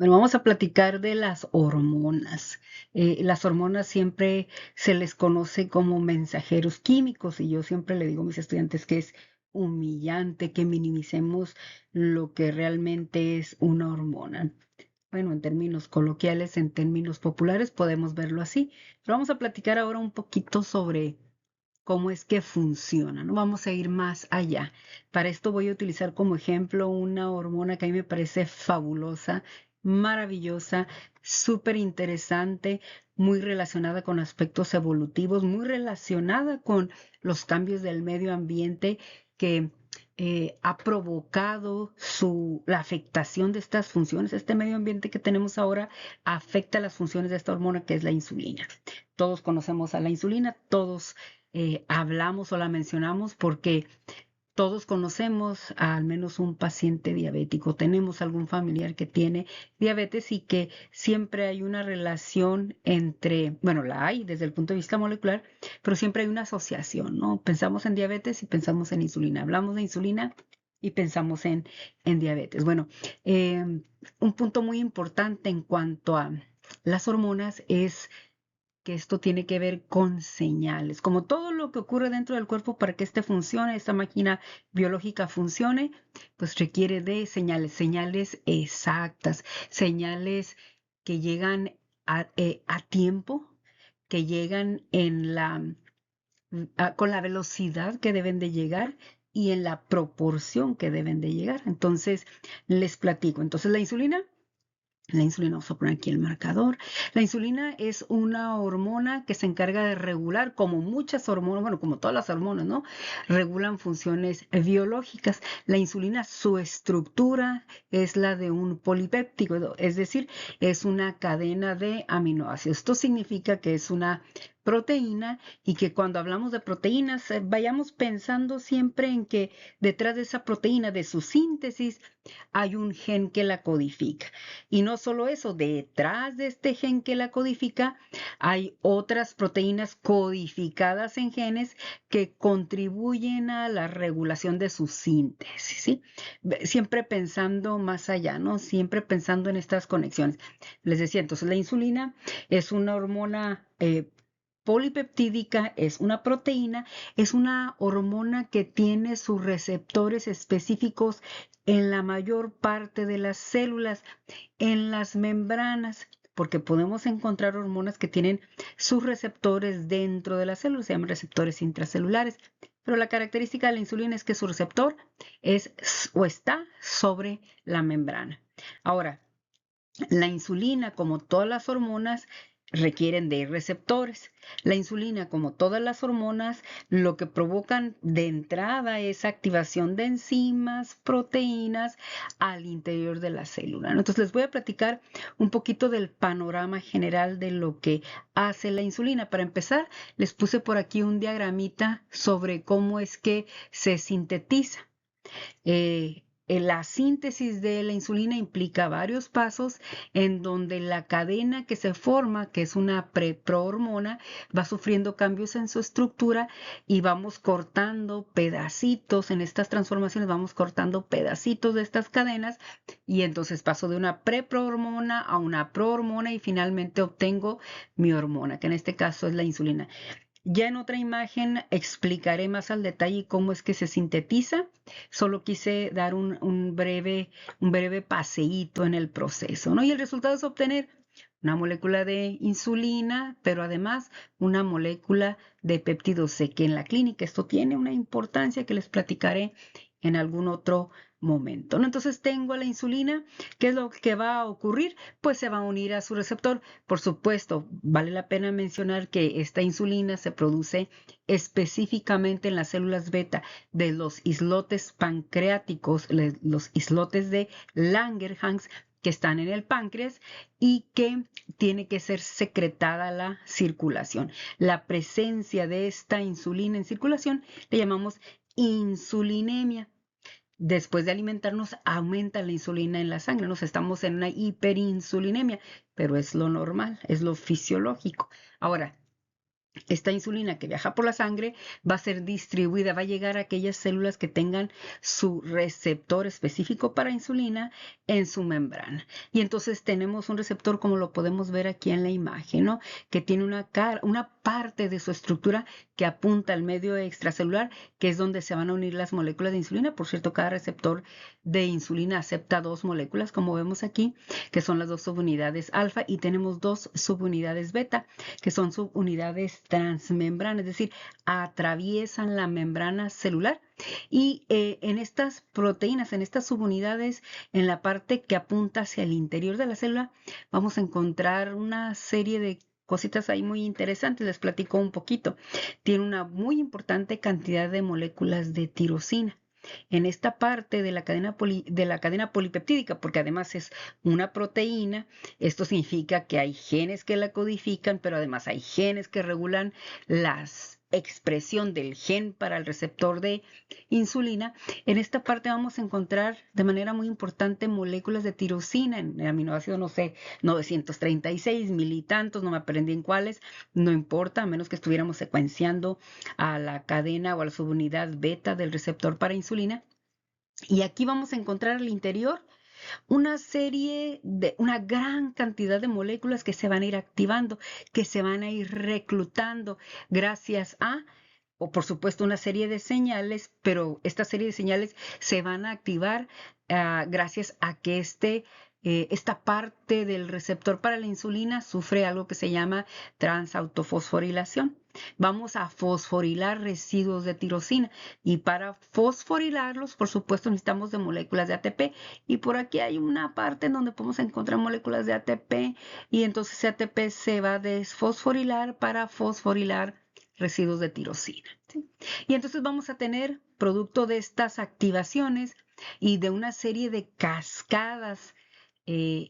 Bueno, vamos a platicar de las hormonas. Las hormonas siempre se les conoce como mensajeros químicos y yo siempre le digo a mis estudiantes que es humillante que minimicemos lo que realmente es una hormona. Bueno, en términos coloquiales, en términos populares, podemos verlo así. Pero vamos a platicar ahora un poquito sobre cómo es que funciona, ¿no? Vamos a ir más allá. Para esto voy a utilizar como ejemplo una hormona que a mí me parece fabulosa, maravillosa, súper interesante, muy relacionada con aspectos evolutivos, muy relacionada con los cambios del medio ambiente que ha provocado la afectación de estas funciones. Este medio ambiente que tenemos ahora afecta las funciones de esta hormona que es la insulina. Todos conocemos a la insulina, todos hablamos o la mencionamos porque todos conocemos a al menos un paciente diabético, tenemos algún familiar que tiene diabetes y que siempre hay una relación entre, bueno, la hay desde el punto de vista molecular, pero siempre hay una asociación, ¿no? Pensamos en diabetes y pensamos en insulina, hablamos de insulina y pensamos en diabetes. Bueno, un punto muy importante en cuanto a las hormonas es que esto tiene que ver con señales. Como todo lo que ocurre dentro del cuerpo para que este funcione, esta máquina biológica funcione, pues requiere de señales, señales exactas, señales que llegan a tiempo, que llegan con la velocidad que deben de llegar y en la proporción que deben de llegar. Entonces, les platico. Entonces, la insulina, vamos a poner aquí el marcador. La insulina es una hormona que se encarga de regular, como muchas hormonas, bueno, como todas las hormonas, ¿no? Regulan funciones biológicas. La insulina, su estructura es la de un polipéptido, es decir, es una cadena de aminoácidos. Esto significa que es una proteína y que cuando hablamos de proteínas, vayamos pensando siempre en que detrás de esa proteína, de su síntesis, hay un gen que la codifica. Y no solo eso, detrás de este gen que la codifica, hay otras proteínas codificadas en genes que contribuyen a la regulación de su síntesis, ¿sí? Siempre pensando más allá, ¿no? Siempre pensando en estas conexiones. Les decía, entonces la insulina es una hormona polipeptídica, es una proteína, es una hormona que tiene sus receptores específicos en la mayor parte de las células, en las membranas, porque podemos encontrar hormonas que tienen sus receptores dentro de las células, se llaman receptores intracelulares, pero la característica de la insulina es que su receptor es o está sobre la membrana. Ahora, la insulina, como todas las hormonas, requieren de receptores. La insulina, como todas las hormonas, lo que provocan de entrada es activación de enzimas, proteínas al interior de la célula, ¿no? Entonces les voy a platicar un poquito del panorama general de lo que hace la insulina. Para empezar, les puse por aquí un diagramita sobre cómo es que se sintetiza. La síntesis de la insulina implica varios pasos en donde la cadena que se forma, que es una prohormona, va sufriendo cambios en su estructura y vamos cortando pedacitos, en estas transformaciones vamos cortando pedacitos de estas cadenas y entonces paso de una preprohormona a una prohormona y finalmente obtengo mi hormona, que en este caso es la insulina. Ya en otra imagen explicaré más al detalle cómo es que se sintetiza. Solo quise dar un breve paseíto en el proceso, ¿no? Y el resultado es obtener una molécula de insulina, pero además una molécula de péptido C, que en la clínica esto tiene una importancia que les platicaré en algún otro momento, ¿no? Entonces tengo la insulina. ¿Qué es lo que va a ocurrir? Pues se va a unir a su receptor. Por supuesto, vale la pena mencionar que esta insulina se produce específicamente en las células beta de los islotes pancreáticos, los islotes de Langerhans que están en el páncreas y que tiene que ser secretada a la circulación. La presencia de esta insulina en circulación le llamamos insulinemia. Después de alimentarnos, aumenta la insulina en la sangre. Nos estamos en una hiperinsulinemia, pero es lo normal, es lo fisiológico. Ahora, esta insulina que viaja por la sangre va a ser distribuida, va a llegar a aquellas células que tengan su receptor específico para insulina en su membrana. Y entonces tenemos un receptor, como lo podemos ver aquí en la imagen, ¿no? Que tiene una parte de su estructura que apunta al medio extracelular, que es donde se van a unir las moléculas de insulina. Por cierto, cada receptor de insulina acepta 2 moléculas, como vemos aquí, que son las 2 subunidades alfa, y tenemos 2 subunidades beta, que son subunidades transmembrana, es decir, atraviesan la membrana celular. Y en estas proteínas, en estas subunidades, en la parte que apunta hacia el interior de la célula, vamos a encontrar una serie de cositas ahí muy interesantes. Les platico un poquito. Tiene una muy importante cantidad de moléculas de tirosina en esta parte de la cadena polipeptídica, porque además es una proteína. Esto significa que hay genes que la codifican, pero además hay genes que regulan la expresión del gen para el receptor de insulina. En esta parte vamos a encontrar de manera muy importante moléculas de tirosina en el aminoácido, no sé, 936, mil y tantos, no me aprendí en cuáles, no importa, a menos que estuviéramos secuenciando a la cadena o a la subunidad beta del receptor para insulina. Y aquí vamos a encontrar al interior una gran cantidad de moléculas que se van a ir activando, que se van a ir reclutando gracias a, o por supuesto, una serie de señales, pero esta serie de señales se van a activar gracias a que esta parte del receptor para la insulina sufre algo que se llama transautofosforilación. Vamos a fosforilar residuos de tirosina, y para fosforilarlos, por supuesto, necesitamos de moléculas de ATP, y por aquí hay una parte en donde podemos encontrar moléculas de ATP, y entonces ese ATP se va a desfosforilar para fosforilar residuos de tirosina, ¿sí? Y entonces vamos a tener, producto de estas activaciones y de una serie de cascadas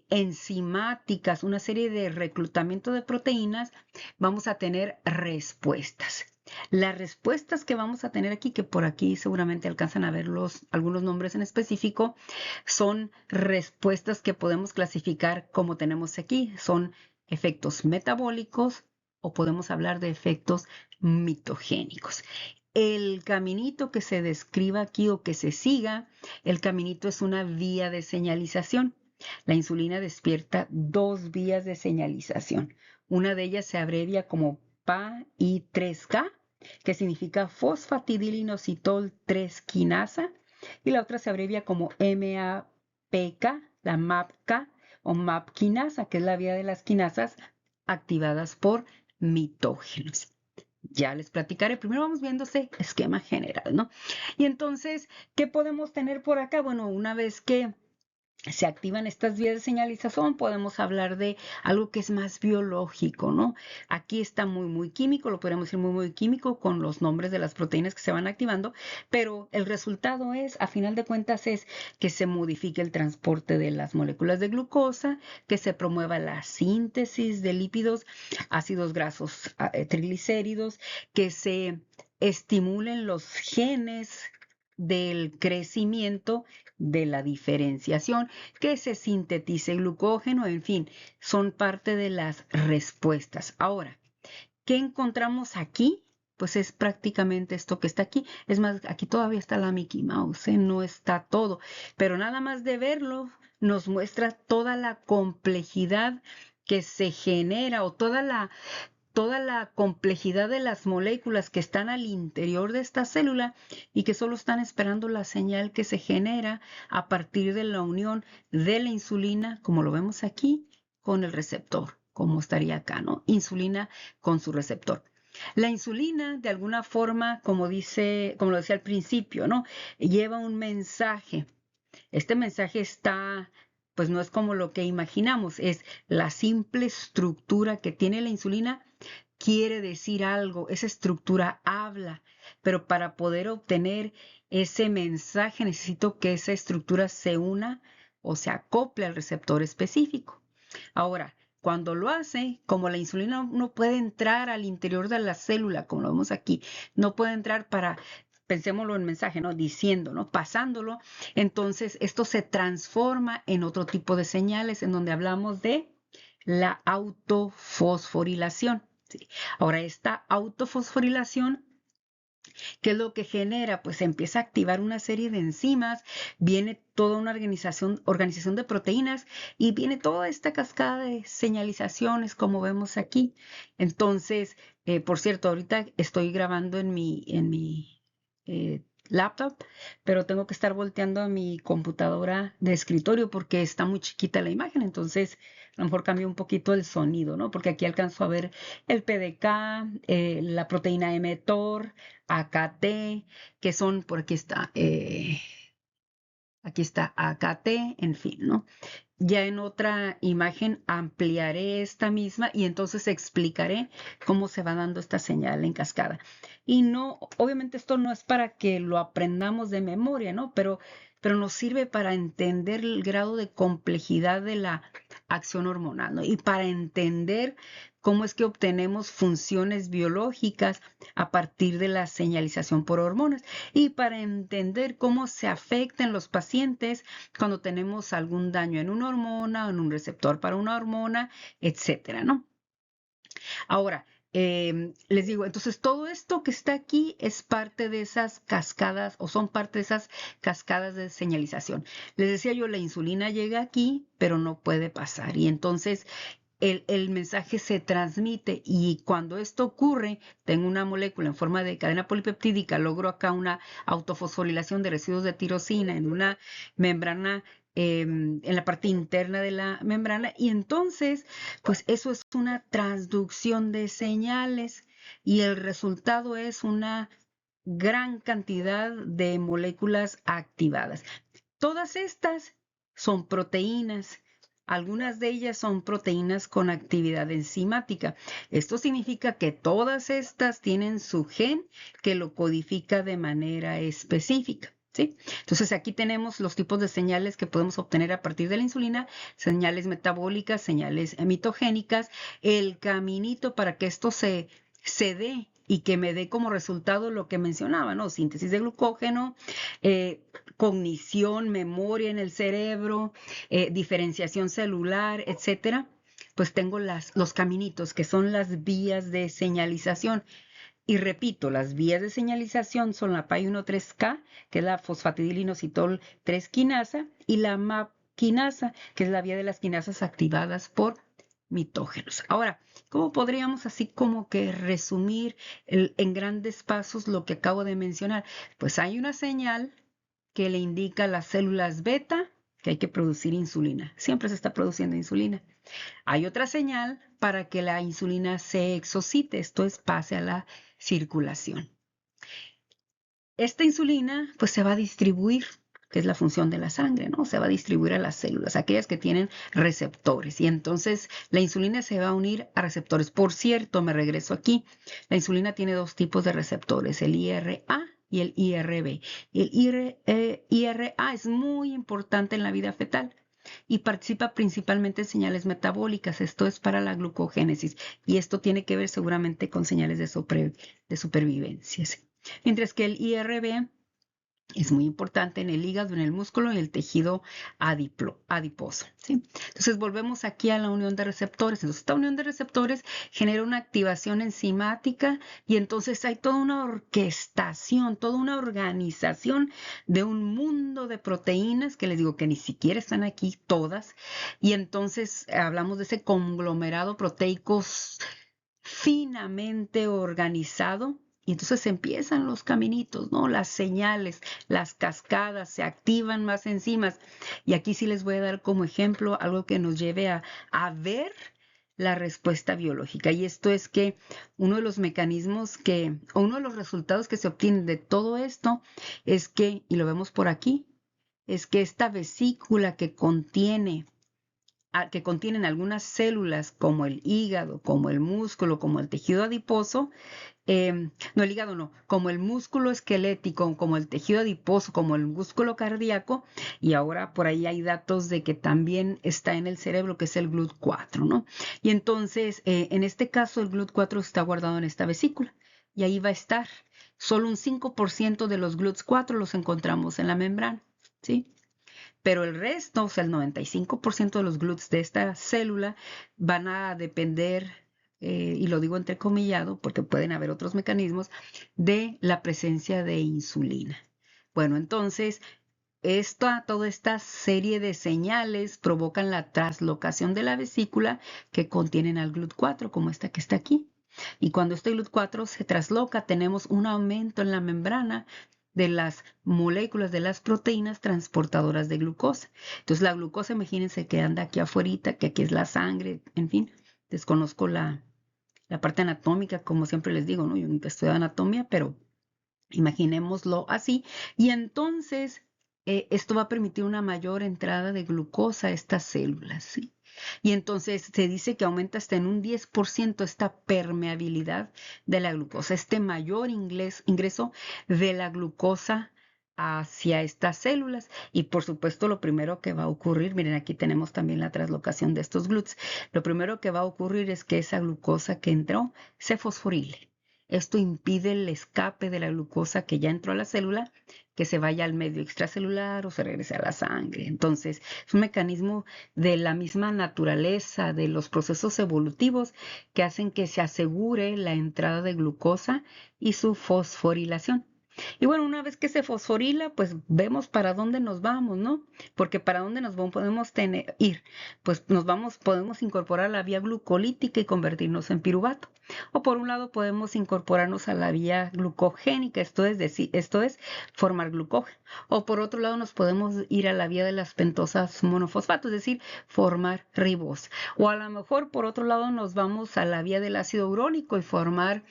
enzimáticas, una serie de reclutamiento de proteínas, vamos a tener respuestas. Las respuestas que vamos a tener aquí, que por aquí seguramente alcanzan a ver algunos nombres en específico, son respuestas que podemos clasificar como tenemos aquí. Son efectos metabólicos o podemos hablar de efectos mitogénicos. El caminito que se describa aquí o que se siga, el caminito es una vía de señalización. La insulina despierta 2 vías de señalización. Una de ellas se abrevia como PAI3K, que significa fosfatidilinositol 3 quinasa, y la otra se abrevia como MAPK, la MAPK o MAP quinasa, que es la vía de las quinasas activadas por mitógenos. Ya les platicaré. Primero vamos viendo ese esquema general, ¿no? Y entonces, ¿qué podemos tener por acá? Bueno, una vez que se activan estas vías de señalización, podemos hablar de algo que es más biológico, ¿no? Aquí está muy químico, lo podríamos decir muy químico con los nombres de las proteínas que se van activando, pero el resultado es, a final de cuentas, es que se modifique el transporte de las moléculas de glucosa, que se promueva la síntesis de lípidos, ácidos grasos, triglicéridos, que se estimulen los genes del crecimiento, de la diferenciación, que se sintetice glucógeno, en fin, son parte de las respuestas. Ahora, ¿qué encontramos aquí? Pues es prácticamente esto que está aquí. Es más, aquí todavía está la Mickey Mouse, no está todo, pero nada más de verlo nos muestra toda la complejidad que se genera o toda la complejidad de las moléculas que están al interior de esta célula y que solo están esperando la señal que se genera a partir de la unión de la insulina, como lo vemos aquí, con el receptor, como estaría acá, ¿no? Insulina con su receptor. La insulina, de alguna forma, como lo decía al principio, ¿no? Lleva un mensaje. Este mensaje pues no es como lo que imaginamos, es la simple estructura que tiene la insulina quiere decir algo, esa estructura habla, pero para poder obtener ese mensaje necesito que esa estructura se una o se acople al receptor específico. Ahora, cuando lo hace, como la insulina no puede entrar al interior de la célula, como lo vemos aquí, no puede entrar pensémoslo en mensaje, ¿no? Diciendo, ¿no? Pasándolo, entonces esto se transforma en otro tipo de señales en donde hablamos de la autofosforilación. ¿sí? Ahora, esta autofosforilación, ¿qué es lo que genera? Pues empieza a activar una serie de enzimas, viene toda una organización de proteínas y viene toda esta cascada de señalizaciones como vemos aquí. Entonces, por cierto, ahorita estoy grabando en mi laptop, pero tengo que estar volteando a mi computadora de escritorio porque está muy chiquita la imagen, entonces a lo mejor cambio un poquito el sonido, ¿no? Porque aquí alcanzo a ver el PDK, la proteína mTOR, AKT, que son, por aquí está AKT, en fin, ¿no? Ya en otra imagen ampliaré esta misma y entonces explicaré cómo se va dando esta señal en cascada. Y no, obviamente esto no es para que lo aprendamos de memoria, ¿no? Pero nos sirve para entender el grado de complejidad de la acción hormonal, ¿no? Y para entender cómo es que obtenemos funciones biológicas a partir de la señalización por hormonas y para entender cómo se afectan los pacientes cuando tenemos algún daño en una hormona o en un receptor para una hormona, etcétera, ¿no? Ahora, les digo, entonces todo esto que está aquí es parte de esas cascadas o son parte de esas cascadas de señalización. Les decía yo, la insulina llega aquí, pero no puede pasar. Y entonces el mensaje se transmite y cuando esto ocurre, tengo una molécula en forma de cadena polipeptídica, logro acá una autofosforilación de residuos de tirosina en una membrana, en la parte interna de la membrana y entonces, pues eso es una transducción de señales y el resultado es una gran cantidad de moléculas activadas. Todas estas son proteínas. Algunas de ellas son proteínas con actividad enzimática. Esto significa que todas estas tienen su gen que lo codifica de manera específica. ¿Sí? Entonces aquí tenemos los tipos de señales que podemos obtener a partir de la insulina, señales metabólicas, señales mitogénicas, el caminito para que esto se dé y que me dé como resultado lo que mencionaba, ¿no? Síntesis de glucógeno, cognición, memoria en el cerebro, diferenciación celular, etcétera, pues tengo los caminitos que son las vías de señalización. Y repito, las vías de señalización son la PAI-1,3K, que es la fosfatidilinositol 3 quinasa, y la MAP quinasa, que es la vía de las quinasas activadas por mitógenos. Ahora, ¿cómo podríamos así como que resumir en grandes pasos lo que acabo de mencionar? Pues hay una señal que le indica a las células beta que hay que producir insulina. Siempre se está produciendo insulina. Hay otra señal para que la insulina se exocite, esto es, pase a la circulación. Esta insulina pues se va a distribuir, que es la función de la sangre, ¿no? Se va a distribuir a las células, aquellas que tienen receptores. Y entonces la insulina se va a unir a receptores. Por cierto, me regreso aquí. La insulina tiene dos tipos de receptores, el IRA y el IRB. Y el IRA es muy importante en la vida fetal y participa principalmente en señales metabólicas. Esto es para la glucogénesis y esto tiene que ver seguramente con señales de supervivencia. ¿Sí? Mientras que el IRB es muy importante en el hígado, en el músculo y el tejido adiposo. ¿Sí? Entonces volvemos aquí a la unión de receptores. Entonces esta unión de receptores genera una activación enzimática y entonces hay toda una orquestación, toda una organización de un mundo de proteínas que les digo que ni siquiera están aquí todas. Y entonces hablamos de ese conglomerado proteico finamente organizado. Y entonces empiezan los caminitos, ¿no? Las señales, las cascadas, se activan más enzimas. Y aquí sí les voy a dar como ejemplo algo que nos lleve a ver la respuesta biológica. Y esto es que uno de los mecanismos o uno de los resultados que se obtienen de todo esto es que, y lo vemos por aquí, es que esta vesícula que contienen algunas células como el hígado, como el músculo, como el tejido adiposo, no, el hígado no, como el músculo esquelético, como el tejido adiposo, como el músculo cardíaco, y ahora por ahí hay datos de que también está en el cerebro, que es el GLUT4, ¿no? Y entonces, en este caso, el GLUT4 está guardado en esta vesícula, y ahí va a estar. Solo un 5% de los GLUT4 los encontramos en la membrana, ¿sí? Pero el resto, o sea, el 95% de los GLUTs de esta célula van a depender y lo digo entrecomillado porque pueden haber otros mecanismos, de la presencia de insulina. Bueno, entonces, toda esta serie de señales provocan la translocación de la vesícula que contienen al GLUT4, como esta que está aquí. Y cuando este GLUT4 se trasloca, tenemos un aumento en la membrana de las moléculas de las proteínas transportadoras de glucosa. Entonces la glucosa, imagínense que anda aquí afuera, que aquí es la sangre, en fin, desconozco la parte anatómica, como siempre les digo, ¿no? Yo nunca estudié anatomía, pero imaginémoslo así. Y entonces esto va a permitir una mayor entrada de glucosa a estas células, ¿sí? Y entonces se dice que aumenta hasta en un 10% esta permeabilidad de la glucosa, este mayor ingreso de la glucosa hacia estas células. Y por supuesto, lo primero que va a ocurrir, miren, aquí tenemos también la translocación de estos GLUTs. Lo primero que va a ocurrir es que esa glucosa que entró se fosforile. Esto impide el escape de la glucosa que ya entró a la célula, que se vaya al medio extracelular o se regrese a la sangre. Entonces, es un mecanismo de la misma naturaleza, de los procesos evolutivos que hacen que se asegure la entrada de glucosa y su fosforilación. Y bueno, una vez que se fosforila, pues vemos para dónde nos vamos, ¿no? Porque para dónde nos podemos ir. Pues podemos incorporar la vía glucolítica y convertirnos en piruvato. O por un lado podemos incorporarnos a la vía glucogénica, esto es formar glucógeno. O por otro lado nos podemos ir a la vía de las pentosas monofosfato, es decir, formar ribosa. O a lo mejor por otro lado nos vamos a la vía del ácido urónico y formar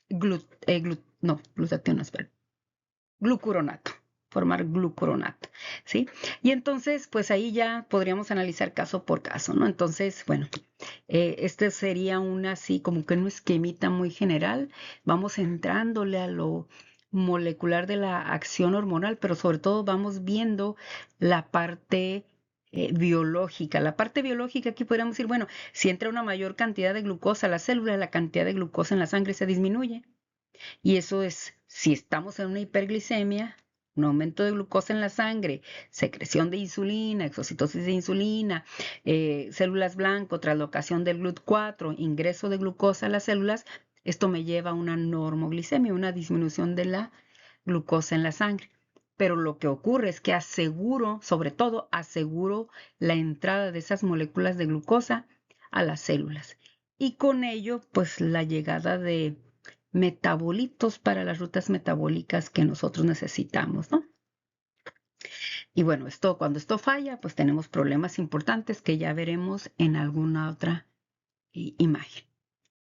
glutatión, espera, glucuronato, formar glucuronato, ¿sí? Y entonces, pues ahí ya podríamos analizar caso por caso, ¿no? Entonces, bueno, este sería así como que un esquemita muy general. Vamos entrándole a lo molecular de la acción hormonal, pero sobre todo vamos viendo la parte biológica. La parte biológica aquí podríamos decir, bueno, si entra una mayor cantidad de glucosa a la célula, la cantidad de glucosa en la sangre se disminuye. Y eso es, si estamos en una hiperglicemia, un aumento de glucosa en la sangre, secreción de insulina, exocitosis de insulina, células blanco, translocación del GLUT4, ingreso de glucosa a las células, esto me lleva a una normoglicemia, una disminución de la glucosa en la sangre. Pero lo que ocurre es que sobre todo aseguro la entrada de esas moléculas de glucosa a las células. Y con ello, pues la llegada de metabolitos para las rutas metabólicas que nosotros necesitamos, ¿no? Y bueno, cuando esto falla, pues tenemos problemas importantes que ya veremos en alguna otra imagen.